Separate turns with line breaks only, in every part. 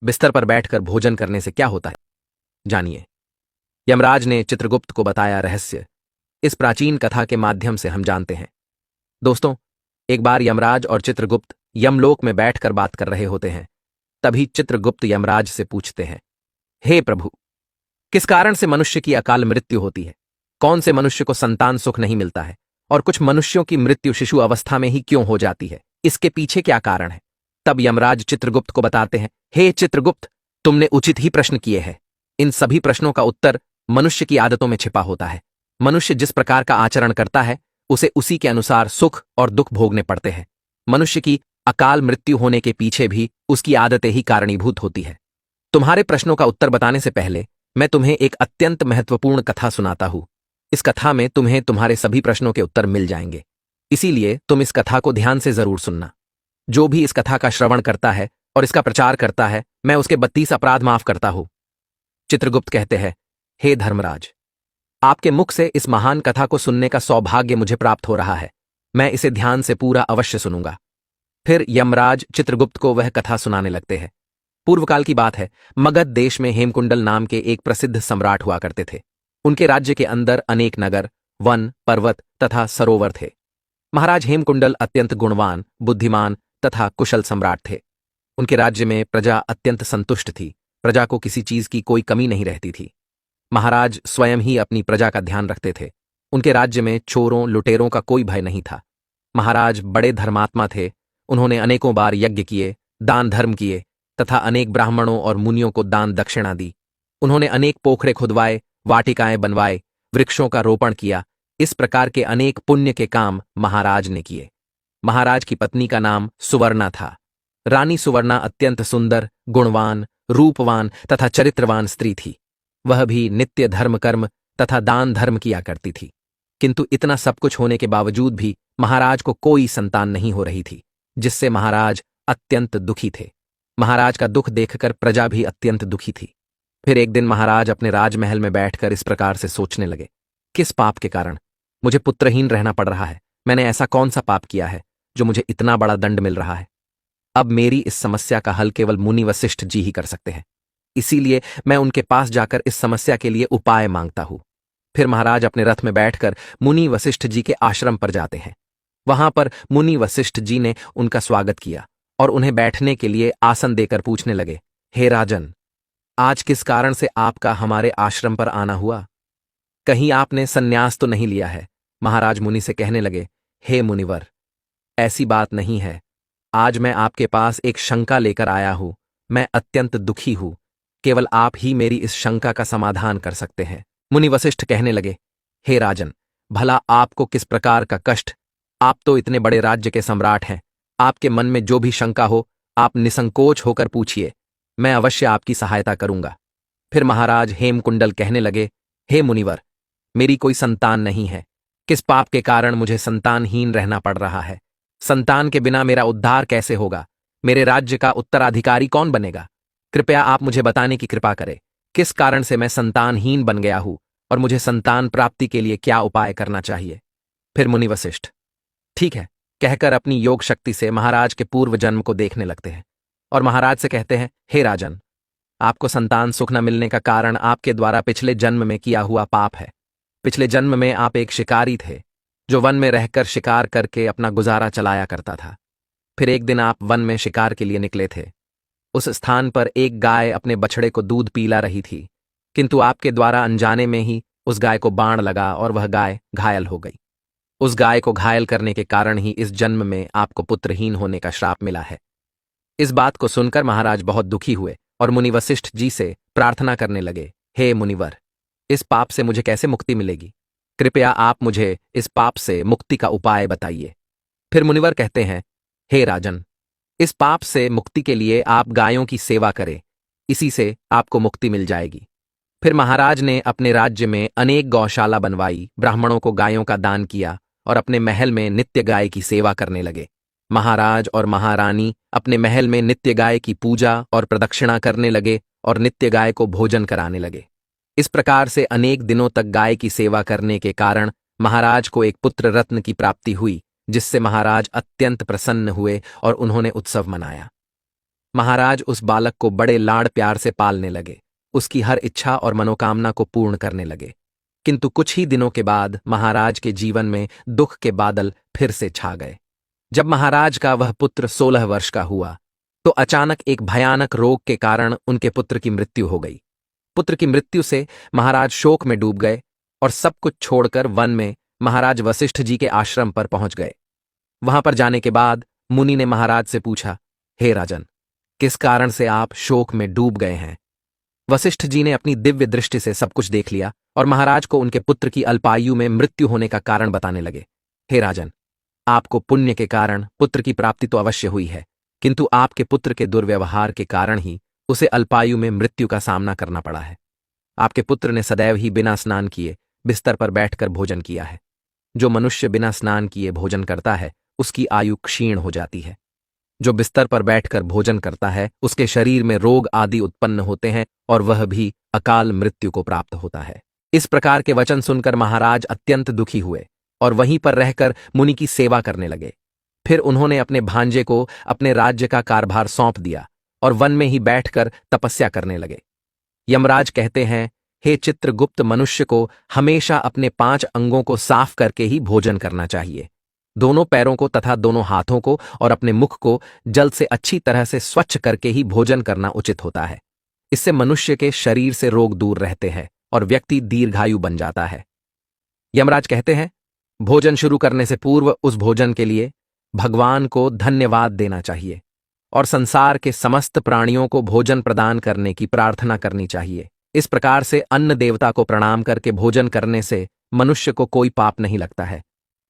बिस्तर पर बैठकर भोजन करने से क्या होता है, जानिए। यमराज ने चित्रगुप्त को बताया रहस्य। इस प्राचीन कथा के माध्यम से हम जानते हैं। दोस्तों, एक बार यमराज और चित्रगुप्त यमलोक में बैठकर बात कर रहे होते हैं। तभी चित्रगुप्त यमराज से पूछते हैं, हे प्रभु, किस कारण से मनुष्य की अकाल मृत्यु होती है? कौन से मनुष्य को संतान सुख नहीं मिलता है? और कुछ मनुष्यों की मृत्यु शिशु अवस्था में ही क्यों हो जाती है? इसके पीछे क्या कारण है? तब यमराज चित्रगुप्त को बताते हैं, हे चित्रगुप्त, तुमने उचित ही प्रश्न किए हैं। इन सभी प्रश्नों का उत्तर मनुष्य की आदतों में छिपा होता है। मनुष्य जिस प्रकार का आचरण करता है, उसे उसी के अनुसार सुख और दुख भोगने पड़ते हैं। मनुष्य की अकाल मृत्यु होने के पीछे भी उसकी आदतें ही कारणीभूत होती है। तुम्हारे प्रश्नों का उत्तर बताने से पहले मैं तुम्हें एक अत्यंत महत्वपूर्ण कथा सुनाता हूं। इस कथा में तुम्हें तुम्हारे सभी प्रश्नों के उत्तर मिल जाएंगे। इसीलिए तुम इस कथा को ध्यान से जरूर सुनना। जो भी इस कथा का श्रवण करता है और इसका प्रचार करता है, मैं उसके 32 अपराध माफ करता हूं। चित्रगुप्त कहते हैं, हे धर्मराज, आपके मुख से इस महान कथा को सुनने का सौभाग्य मुझे प्राप्त हो रहा है। मैं इसे ध्यान से पूरा अवश्य सुनूंगा। फिर यमराज चित्रगुप्त को वह कथा सुनाने लगते हैं। पूर्वकाल की बात है। मगध देश में हेमकुंडल नाम के एक प्रसिद्ध सम्राट हुआ करते थे। उनके राज्य के अंदर अनेक नगर, वन, पर्वत तथा सरोवर थे। महाराज हेमकुंडल अत्यंत गुणवान, बुद्धिमान तथा कुशल सम्राट थे। उनके राज्य में प्रजा अत्यंत संतुष्ट थी। प्रजा को किसी चीज की कोई कमी नहीं रहती थी। महाराज स्वयं ही अपनी प्रजा का ध्यान रखते थे। उनके राज्य में चोरों लुटेरों का कोई भय नहीं था। महाराज बड़े धर्मात्मा थे। उन्होंने अनेकों बार यज्ञ किए, दान धर्म किए तथा अनेक ब्राह्मणों और मुनियों को दान दक्षिणा दी। उन्होंने अनेक पोखरे खुदवाए, वाटिकाएं बनवाए, वृक्षों का रोपण किया। इस प्रकार के अनेक पुण्य के काम महाराज ने किए। महाराज की पत्नी का नाम सुवर्णा था। रानी सुवर्णा अत्यंत सुंदर, गुणवान, रूपवान तथा चरित्रवान स्त्री थी। वह भी नित्य धर्म कर्म तथा दान धर्म किया करती थी। किंतु इतना सब कुछ होने के बावजूद भी महाराज को कोई संतान नहीं हो रही थी, जिससे महाराज अत्यंत दुखी थे। महाराज का दुख देखकर प्रजा भी अत्यंत दुखी थी। फिर एक दिन महाराज अपने राजमहल में बैठकर इस प्रकार से सोचने लगे, किस पाप के कारण मुझे पुत्रहीन रहना पड़ रहा है? मैंने ऐसा कौन सा पाप किया है जो मुझे इतना बड़ा दंड मिल रहा है? अब मेरी इस समस्या का हल केवल मुनि वशिष्ठ जी ही कर सकते हैं। इसीलिए मैं उनके पास जाकर इस समस्या के लिए उपाय मांगता हूं। फिर महाराज अपने रथ में बैठकर मुनि वशिष्ठ जी के आश्रम पर जाते हैं। वहां पर मुनि वशिष्ठ जी ने उनका स्वागत किया और उन्हें बैठने के लिए आसन देकर पूछने लगे, हे राजन, आज किस कारण से आपका हमारे आश्रम पर आना हुआ? कहीं आपने संन्यास तो नहीं लिया है? महाराज मुनि से कहने लगे, हे मुनिवर, ऐसी बात नहीं है। आज मैं आपके पास एक शंका लेकर आया हूं। मैं अत्यंत दुखी हूं। केवल आप ही मेरी इस शंका का समाधान कर सकते हैं। मुनि वशिष्ठ कहने लगे, हे राजन, भला आपको किस प्रकार का कष्ट? आप तो इतने बड़े राज्य के सम्राट हैं। आपके मन में जो भी शंका हो, आप निसंकोच होकर पूछिए। मैं अवश्य आपकी सहायता करूंगा। फिर महाराज हेमकुंडल कहने लगे, हे मुनिवर, मेरी कोई संतान नहीं है। किस पाप के कारण मुझे संतानहीन रहना पड़ रहा है? संतान के बिना मेरा उद्धार कैसे होगा? मेरे राज्य का उत्तराधिकारी कौन बनेगा? कृपया आप मुझे बताने की कृपा करें, किस कारण से मैं संतानहीन बन गया हूं और मुझे संतान प्राप्ति के लिए क्या उपाय करना चाहिए? फिर मुनि वशिष्ठ ठीक है कहकर अपनी योग शक्ति से महाराज के पूर्व जन्म को देखने लगते हैं और महाराज से कहते हैं, हे राजन, आपको संतान सुख न मिलने का कारण आपके द्वारा पिछले जन्म में किया हुआ पाप है। पिछले जन्म में आप एक शिकारी थे, जो वन में रहकर शिकार करके अपना गुजारा चलाया करता था। फिर एक दिन आप वन में शिकार के लिए निकले थे। उस स्थान पर एक गाय अपने बछड़े को दूध पिला रही थी, किंतु आपके द्वारा अनजाने में ही उस गाय को बाण लगा और वह गाय घायल हो गई। उस गाय को घायल करने के कारण ही इस जन्म में आपको पुत्रहीन होने का श्राप मिला है। इस बात को सुनकर महाराज बहुत दुखी हुए और मुनि वशिष्ठ जी से प्रार्थना करने लगे, हे मुनिवर, इस पाप से मुझे कैसे मुक्ति मिलेगी? कृपया आप मुझे इस पाप से मुक्ति का उपाय बताइए। फिर मुनिवर कहते हैं, हे राजन, इस पाप से मुक्ति के लिए आप गायों की सेवा करें, इसी से आपको मुक्ति मिल जाएगी। फिर महाराज ने अपने राज्य में अनेक गौशाला बनवाई, ब्राह्मणों को गायों का दान किया और अपने महल में नित्य गाय की सेवा करने लगे। महाराज और महारानी अपने महल में नित्य गाय की पूजा और प्रदक्षिणा करने लगे और नित्य गाय को भोजन कराने लगे। इस प्रकार से अनेक दिनों तक गाय की सेवा करने के कारण महाराज को एक पुत्र रत्न की प्राप्ति हुई, जिससे महाराज अत्यंत प्रसन्न हुए और उन्होंने उत्सव मनाया। महाराज उस बालक को बड़े लाड़ प्यार से पालने लगे, उसकी हर इच्छा और मनोकामना को पूर्ण करने लगे। किंतु कुछ ही दिनों के बाद महाराज के जीवन में दुख के बादल फिर से छा गए। जब महाराज का वह पुत्र 16 वर्ष का हुआ तो अचानक एक भयानक रोग के कारण उनके पुत्र की मृत्यु हो गई। पुत्र की मृत्यु से महाराज शोक में डूब गए और सब कुछ छोड़कर वन में महाराज वशिष्ठ जी के आश्रम पर पहुंच गए। वहां पर जाने के बाद मुनि ने महाराज से पूछा, हे राजन, किस कारण से आप शोक में डूब गए हैं? वशिष्ठ जी ने अपनी दिव्य दृष्टि से सब कुछ देख लिया और महाराज को उनके पुत्र की अल्पायु में मृत्यु होने का कारण बताने लगे। हे राजन, आपको पुण्य के कारण पुत्र की प्राप्ति तो अवश्य हुई है, किंतु आपके पुत्र के दुर्व्यवहार के कारण ही उसे अल्पायु में मृत्यु का सामना करना पड़ा है। आपके पुत्र ने सदैव ही बिना स्नान किए बिस्तर पर बैठकर भोजन किया है। जो मनुष्य बिना स्नान किए भोजन करता है उसकी आयु क्षीण हो जाती है। जो बिस्तर पर बैठकर भोजन करता है उसके शरीर में रोग आदि उत्पन्न होते हैं और वह भी अकाल मृत्यु को प्राप्त होता है। इस प्रकार के वचन सुनकर महाराज अत्यंत दुखी हुए और वहीं पर रहकर मुनि की सेवा करने लगे। फिर उन्होंने अपने भांजे को अपने राज्य का कारभार सौंप दिया और वन में ही बैठकर तपस्या करने लगे। यमराज कहते हैं, हे चित्रगुप्त, मनुष्य को हमेशा अपने 5 अंगों को साफ करके ही भोजन करना चाहिए। दोनों पैरों को तथा दोनों हाथों को और अपने मुख को जल से अच्छी तरह से स्वच्छ करके ही भोजन करना उचित होता है। इससे मनुष्य के शरीर से रोग दूर रहते हैं और व्यक्ति दीर्घायु बन जाता है। यमराज कहते हैं, भोजन शुरू करने से पूर्व उस भोजन के लिए भगवान को धन्यवाद देना चाहिए और संसार के समस्त प्राणियों को भोजन प्रदान करने की प्रार्थना करनी चाहिए। इस प्रकार से अन्न देवता को प्रणाम करके भोजन करने से मनुष्य को कोई पाप नहीं लगता है।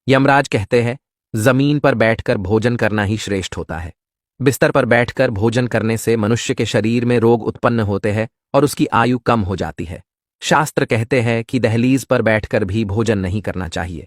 यमराज कहते हैं, जमीन पर बैठकर भोजन करना ही श्रेष्ठ होता है। बिस्तर पर बैठकर भोजन करने से मनुष्य के शरीर में रोग उत्पन्न होते हैं और उसकी आयु कम हो जाती है। शास्त्र कहते हैं कि दहलीज पर बैठकर भी भोजन नहीं करना चाहिए।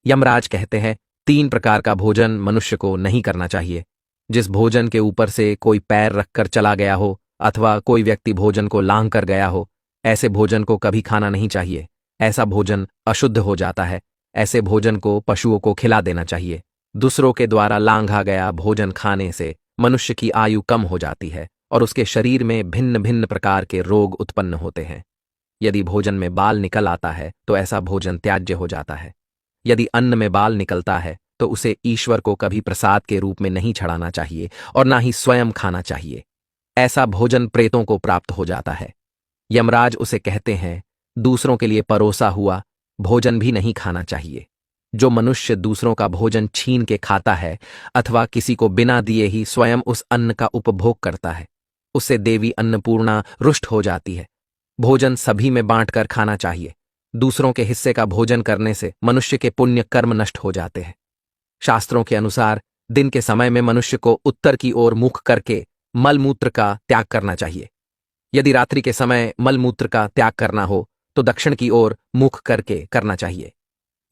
यमराज कहते हैं, 3 प्रकार का भोजन मनुष्य को नहीं करना चाहिए। जिस भोजन के ऊपर से कोई पैर रखकर चला गया हो अथवा कोई व्यक्ति भोजन को लांघ कर गया हो, ऐसे भोजन को कभी खाना नहीं चाहिए। ऐसा भोजन अशुद्ध हो जाता है। ऐसे भोजन को पशुओं को खिला देना चाहिए। दूसरों के द्वारा लांघा गया भोजन खाने से मनुष्य की आयु कम हो जाती है और उसके शरीर में भिन्न भिन्न प्रकार के रोग उत्पन्न होते हैं। यदि भोजन में बाल निकल आता है तो ऐसा भोजन त्याज्य हो जाता है। यदि अन्न में बाल निकलता है तो उसे ईश्वर को कभी प्रसाद के रूप में नहीं चढ़ाना चाहिए और ना ही स्वयं खाना चाहिए। ऐसा भोजन प्रेतों को प्राप्त हो जाता है। यमराज उसे कहते हैं, दूसरों के लिए परोसा हुआ भोजन भी नहीं खाना चाहिए। जो मनुष्य दूसरों का भोजन छीन के खाता है अथवा किसी को बिना दिए ही स्वयं उस अन्न का उपभोग करता है, उससे देवी अन्नपूर्णा रुष्ट हो जाती है। भोजन सभी में बांटकर खाना चाहिए। दूसरों के हिस्से का भोजन करने से मनुष्य के पुण्य कर्म नष्ट हो जाते हैं। शास्त्रों के अनुसार दिन के समय में मनुष्य को उत्तर की ओर मुख करके मलमूत्र का त्याग करना चाहिए। यदि रात्रि के समय मलमूत्र का त्याग करना हो तो दक्षिण की ओर मुख करके करना चाहिए।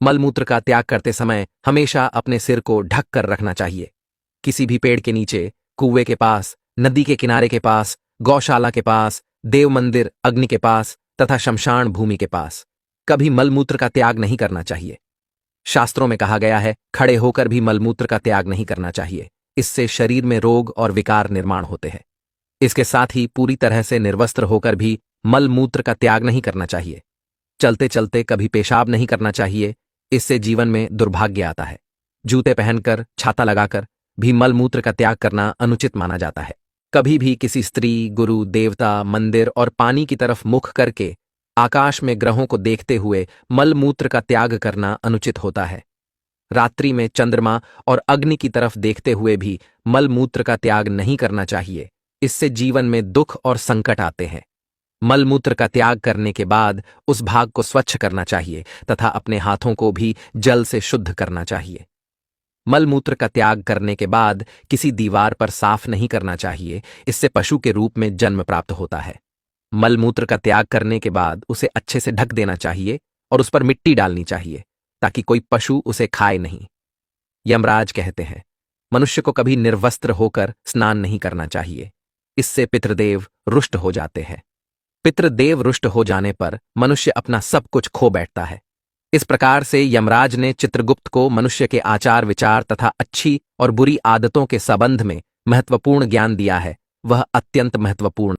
मलमूत्र का त्याग करते समय हमेशा अपने सिर को ढक कर रखना चाहिए। किसी भी पेड़ के नीचे, कुएं के पास, नदी के किनारे के पास, गौशाला के पास, देव मंदिर, अग्नि के पास तथा शमशान भूमि के पास कभी मलमूत्र का त्याग नहीं करना चाहिए। शास्त्रों में कहा गया है, खड़े होकर भी मलमूत्र का त्याग नहीं करना चाहिए। इससे शरीर में रोग और विकार निर्माण होते हैं। इसके साथ ही पूरी तरह से निर्वस्त्र होकर भी मलमूत्र का त्याग नहीं करना चाहिए। चलते चलते कभी पेशाब नहीं करना चाहिए, इससे जीवन में दुर्भाग्य आता है। जूते पहनकर, छाता लगाकर भी मलमूत्र का त्याग करना अनुचित माना जाता है। कभी भी किसी स्त्री, गुरु, देवता, मंदिर और पानी की तरफ मुख करके आकाश में ग्रहों को देखते हुए मलमूत्र का त्याग करना अनुचित होता है। रात्रि में चंद्रमा और अग्नि की तरफ देखते हुए भी मलमूत्र का त्याग नहीं करना चाहिए। इससे जीवन में दुख और संकट आते हैं। मलमूत्र का त्याग करने के बाद उस भाग को स्वच्छ करना चाहिए तथा अपने हाथों को भी जल से शुद्ध करना चाहिए। मलमूत्र का त्याग करने के बाद किसी दीवार पर साफ नहीं करना चाहिए, इससे पशु के रूप में जन्म प्राप्त होता है। मलमूत्र का त्याग करने के बाद उसे अच्छे से ढक देना चाहिए और उस पर मिट्टी डालनी चाहिए ताकि कोई पशु उसे खाए नहीं। यमराज कहते हैं, मनुष्य को कभी निर्वस्त्र होकर स्नान नहीं करना चाहिए। इससे पितृदेव रुष्ट हो जाते हैं। पितृदेव रुष्ट हो जाने पर मनुष्य अपना सब कुछ खो बैठता है। इस प्रकार से यमराज ने चित्रगुप्त को मनुष्य के आचार विचार तथा अच्छी और बुरी आदतों के संबंध में महत्वपूर्ण ज्ञान दिया है वह अत्यंत महत्वपूर्ण